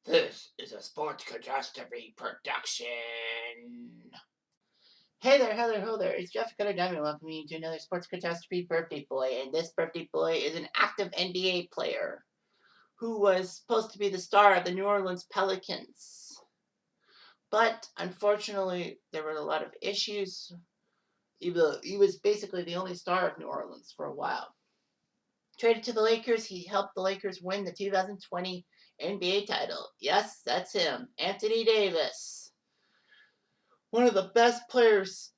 This is a Sports Catastrophe production. Hey there, hello, ho there. It's Jeff Diamond welcoming you to another Sports Catastrophe birthday boy. And this birthday boy is an active NBA player who was supposed to be the star of the New Orleans Pelicans. But unfortunately, there were a lot of issues. He was basically the only star of New Orleans for a while. Traded to the Lakers, he helped the Lakers win the 2020 NBA title. Yes, that's him, Anthony Davis. One of the best players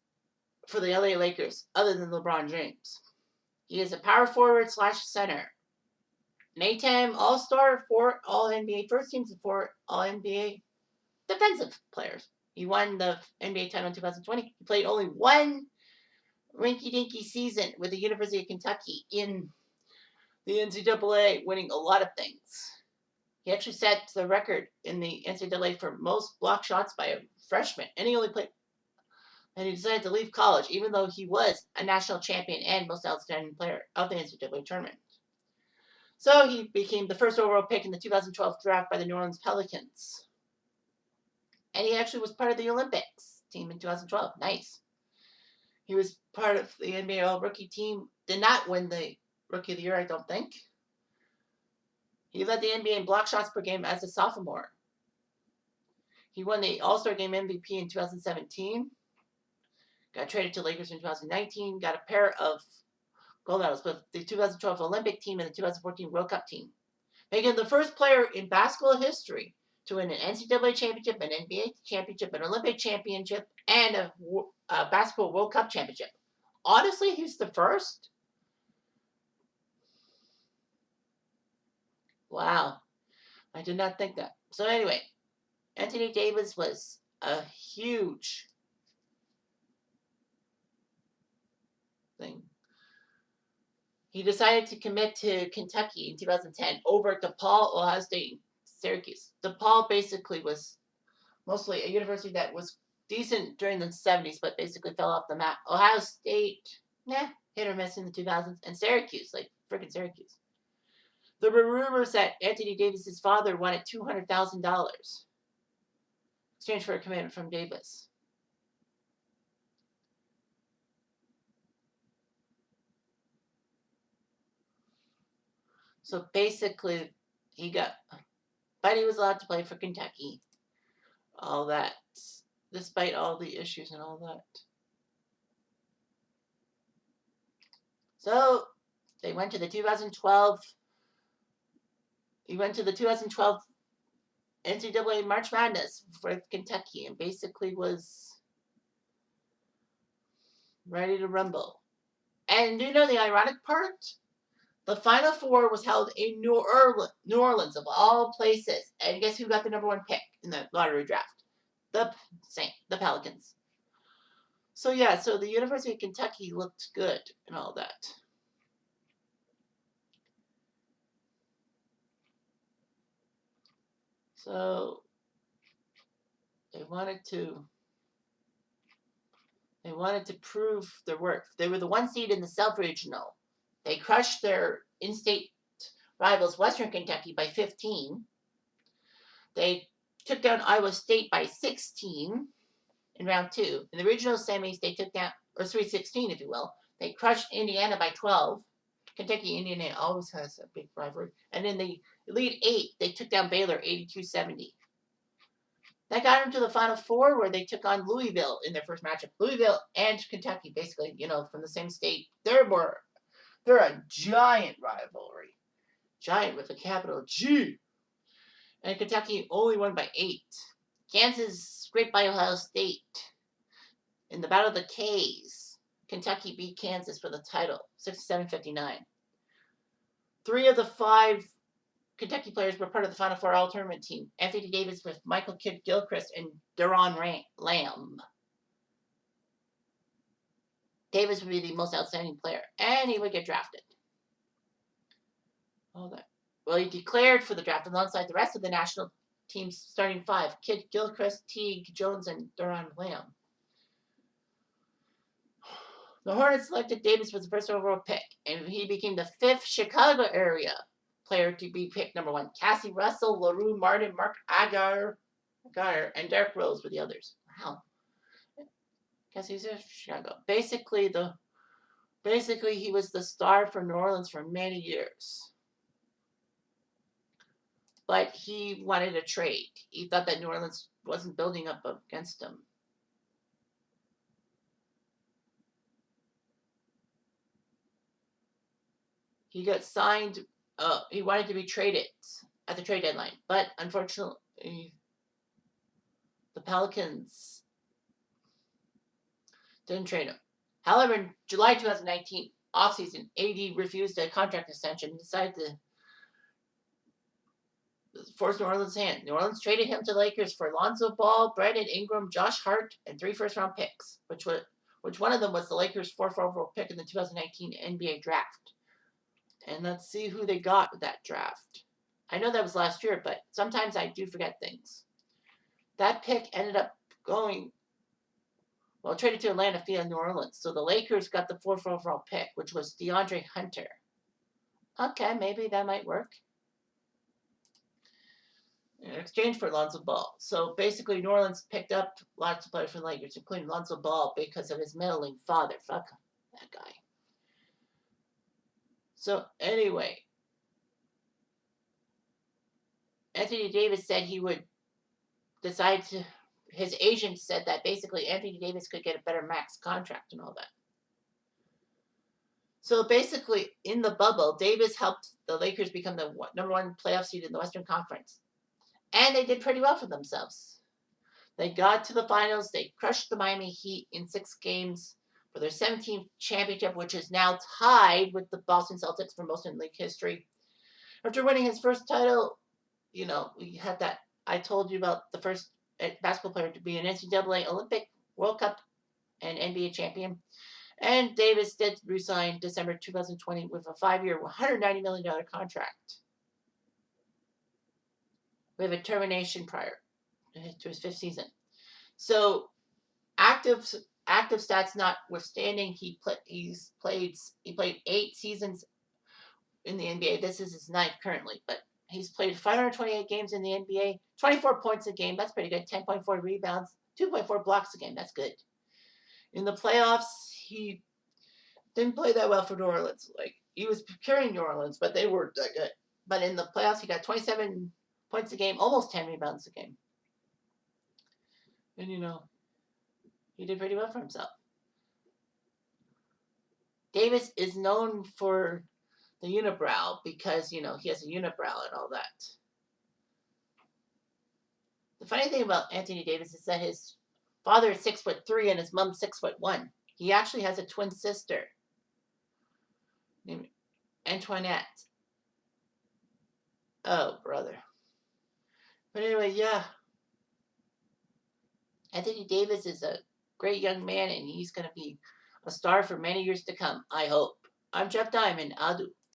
for the LA Lakers, other than LeBron James. He is a power forward / center. An 8-time All-Star, 4 All-NBA first teams, and 4 All-NBA defensive players. He won the NBA title in 2020. He played only one rinky-dinky season with the University of Kentucky in the NCAA, winning a lot of things. He actually set the record in the NCAA for most block shots by a freshman, and he only played. And he decided to leave college, even though he was a national champion and most outstanding player of the NCAA tournament. So he became the first overall pick in the 2012 draft by the New Orleans Pelicans. And he actually was part of the Olympics team in 2012. Nice. He was part of the NBA All-Rookie team. Did not win the Rookie of the Year, I don't think. He led the NBA in block shots per game as a sophomore. He won the All-Star Game MVP in 2017. Got traded to Lakers in 2019. Got a pair of gold medals with the 2012 Olympic team and the 2014 World Cup team. Making him the first player in basketball history to win an NCAA championship, an NBA championship, an Olympic championship, and a basketball World Cup championship. Honestly, he's the first. Wow. I did not think that. So anyway, Anthony Davis was a huge thing. He decided to commit to Kentucky in 2010 over DePaul, Ohio State, Syracuse. DePaul basically was mostly a university that was decent during the 70s, but basically fell off the map. Ohio State, hit or miss in the 2000s. And Syracuse, like freaking Syracuse. There were rumors that Anthony Davis's father wanted $200,000 in exchange for a commitment from Davis. So basically, but he was allowed to play for Kentucky. All that, despite all the issues and all that. So they went to the 2012. He went to the 2012 NCAA March Madness for Kentucky and basically was ready to rumble. And do you know the ironic part? The Final Four was held in New Orleans of all places. And guess who got the #1 pick in the lottery draft? The Pelicans. So yeah, so the University of Kentucky looked good and all that. So they wanted to prove their worth. They were the 1 seed in the South Regional. They crushed their in-state rivals, Western Kentucky, by 15. They took down Iowa State by 16 in round 2. In the regional semis, they took down, or 3-16, if you will. They crushed Indiana by 12. Kentucky, Indiana always has a big rivalry. And in the Elite 8, they took down Baylor 82-70. That got them to the Final Four, where they took on Louisville in their first matchup. Louisville and Kentucky, basically, from the same state. They're a giant rivalry. Giant with a capital G. And Kentucky only won by 8. Kansas scraped by Ohio State. In the Battle of the K's, Kentucky beat Kansas for the title, 67-59. 3 of the 5 Kentucky players were part of the Final Four All-Tournament team. Anthony Davis with Michael Kidd-Gilchrist and Deron Lamb. Davis would be the most outstanding player, and he would get drafted. All that. Well, he declared for the draft alongside the rest of the national team's starting 5: Kidd-Gilchrist, Teague, Jones, and Deron Lamb. The Hornets selected Davis for the first overall pick, and he became the 5th Chicago area player to be picked number 1. Cassie Russell, LaRue Martin, Mark Agar, and Derek Rose were the others. Wow. Cassie's in Chicago. Basically, he was the star for New Orleans for many years. But he wanted a trade. He thought that New Orleans wasn't building up against him. He got signed. He wanted to be traded at the trade deadline, but unfortunately, the Pelicans didn't trade him. However, in July 2019 offseason, AD refused a contract extension and decided to force New Orleans' hand. New Orleans traded him to the Lakers for Lonzo Ball, Brandon Ingram, Josh Hart, and 3 first-round picks, which one of them was the Lakers' 4th overall pick in the 2019 NBA draft. And let's see who they got with that draft. I know that was last year, but sometimes I do forget things. That pick ended up traded to Atlanta via New Orleans. So the Lakers got the 4th overall pick, which was DeAndre Hunter. Okay, maybe that might work. In exchange for Lonzo Ball. So basically, New Orleans picked up lots of players from the Lakers, including Lonzo Ball, because of his meddling father. Fuck that guy. So anyway, Anthony Davis said he would decide to. His agent said that basically Anthony Davis could get a better max contract and all that. So basically, in the bubble, Davis helped the Lakers become the number 1 playoff seed in the Western Conference. And they did pretty well for themselves. They got to the finals. They crushed the Miami Heat in 6 games for their 17th championship, which is now tied with the Boston Celtics for most in league history. After winning his first title, we had that. I told you about the first basketball player to be an NCAA, Olympic, World Cup, and NBA champion. And Davis did resign December 2020 with a 5-year, $190 million contract with a termination prior to his 5th season. So active stats notwithstanding, he played 8 seasons in the NBA. This is his 9th currently, but he's played 528 games in the NBA, 24 points a game. That's pretty good. 10.4 rebounds, 2.4 blocks a game. That's good. In the playoffs, he didn't play that well for New Orleans. Like, he was carrying New Orleans, but they weren't that good. But in the playoffs, he got 27 points a game, almost 10 rebounds a game. And, he did pretty well for himself. Davis is known for the unibrow because, he has a unibrow and all that. The funny thing about Anthony Davis is that his father is 6'3" and his mom's 6'1". He actually has a twin sister named Antoinette. Oh, brother. But anyway, yeah. Anthony Davis is a great young man, and he's going to be a star for many years to come, I hope. I'm Jeff Diamond. Adu.